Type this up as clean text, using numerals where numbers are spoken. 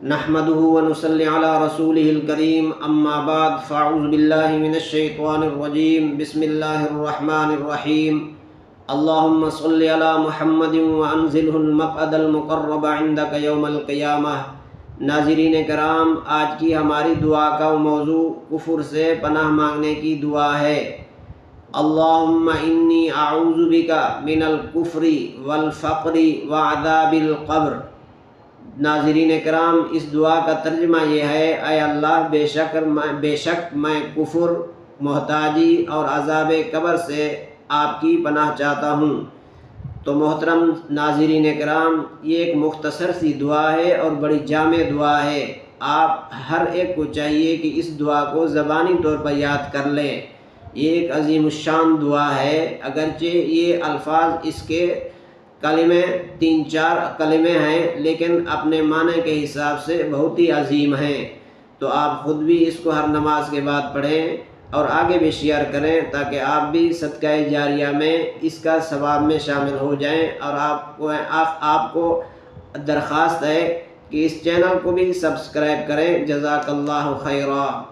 نحمده ونصلي على رسوله الكريم اما بعد فاعوذ بالله من الشيطان الرجيم بسم الله الرحمن الرحيم اللهم صل على محمد وانزله المقعد المقرب عندك يوم القيامة۔ ناظرین کرام، آج کی ہماری دعا کا موضوع کفر سے پناہ مانگنے کی دعا ہے۔ اللہم انی اعوذ بک من الکفر والفقر وعذاب القبر۔ ناظرین کرام، اس دعا کا ترجمہ یہ ہے: اے اللہ، بے شک میں کفر، محتاجی اور عذاب قبر سے آپ کی پناہ چاہتا ہوں۔ تو محترم ناظرین کرام، یہ ایک مختصر سی دعا ہے اور بڑی جامع دعا ہے۔ آپ ہر ایک کو چاہیے کہ اس دعا کو زبانی طور پر یاد کر لیں۔ یہ ایک عظیم الشان دعا ہے، اگرچہ یہ الفاظ اس کے کلمے 3-4 کلمے ہیں، لیکن اپنے معنی کے حساب سے بہت ہی عظیم ہیں۔ تو آپ خود بھی اس کو ہر نماز کے بعد پڑھیں اور آگے بھی شیئر کریں، تاکہ آپ بھی صدقہ جاریہ میں اس کا ثواب میں شامل ہو جائیں۔ اور آپ کو درخواست ہے کہ اس چینل کو بھی سبسکرائب کریں۔ جزاک اللہ خیرا۔